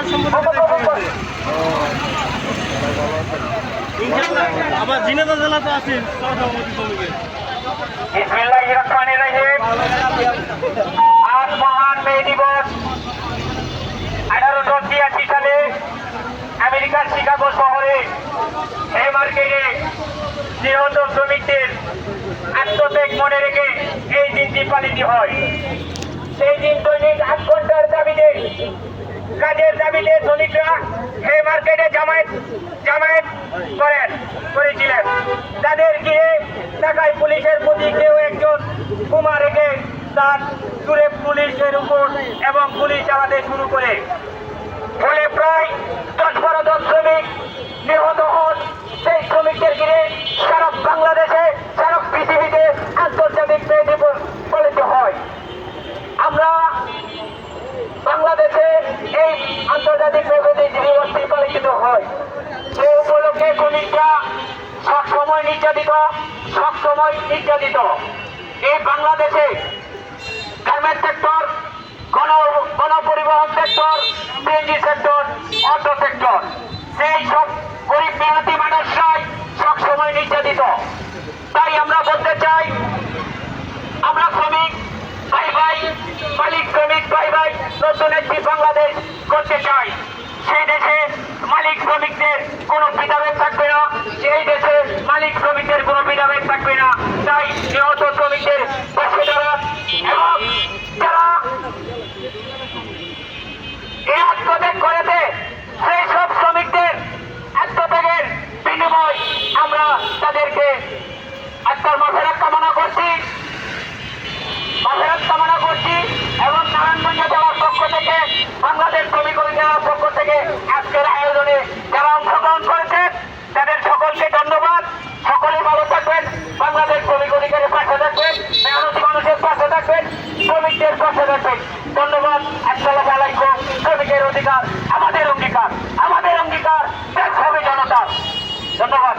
জেলার সম্পাদক ইনশাআল্লাহ আবার ঝিনাইদহ জেলাতে আছে সহসভাপতি শ্রমিকের। বিসমিল্লাহির রহমানির রহিম। আজ মহান মে দিবস 1883 সালে আমেরিকার শিকাগো শহরে এই মার্কেটে নিহত শ্রমিকদের আত্মত্যাগ মনে রেখে এই দিনটি পালিত হয়। সেই দিন দৈনিক 8 ঘন্টার দাবিতে কাজের দাবিতে শ্রমিকরা এই মার্কেটে জামায়াত করেছিলেন। তাদের গিয়ে ঢাকায় পুলিশের প্রতি কেউ একজন বোমা রেখে তার ছুড়ে পুলিশের উপর এবং গুলি চালাতে শুরু করে, ফলে প্রায় 10-12 জন শ্রমিক নিহত হন। সেই শ্রমিকদের ঘিরে সারা বাংলাদেশে, সারা পৃথিবীতে আন্তর্জাতিক মে দিবস পালিত হয়। আমরা বাংলাদেশে এই আন্তর্জাতিক মে দিবসটি পালিত হয়। সেই উপলক্ষে শ্রমিকরা সবসময় নির্যাতিত। এই বাংলাদেশে গার্মেন্টস সেক্টর, গণপরিবহন sector, CNG sector, auto sector, সেই সব গরিব মেহনতি মানুষরাই সবসময় নির্যাতিত। তাই আমরা বলতে চাই, আমরা শ্রমিক ভাই ভাই, মালিক শ্রমিক ভাই ভাই নতুন একটি বাংলাদেশ করতে চাই। সেই দেশে মালিক শ্রমিকদের কোনো ভেদাভেদ থাকবে না, সেই দেশে মালিক শ্রমিকদের কোনো ভেদাভেদ থাকবে না। তাই নিহত শ্রমিকদের পাশে দাঁড়ান এবং যারা এই আত্মত্যাগ করেছে সেই সব শ্রমিকদের আত্মত্যাগের বিনিময় আমরা তাদেরকে আত্মার মাফেরাত কামনা করছি এবং নারায়ণগঞ্জ জেলার পক্ষ থেকে, বাংলাদেশ শ্রমিক অধিকারের পক্ষ থেকে আজকের আয়োজনে যারা অংশগ্রহণ করেছেন তাদের সকলকে ধন্যবাদ। সকলে ভালো থাকবেন, বাংলাদেশ শ্রমিক অধিকারের পাশে থাকবেন, মেহনতি মানুষের পাশে থাকবেন, শ্রমিকদের পাশে থাকবেন। ধন্যবাদ। আসসালামু আলাইকুম। শ্রমিকের অধিকার আমাদের অঙ্গীকার, দেশ হবে জনতার। ধন্যবাদ।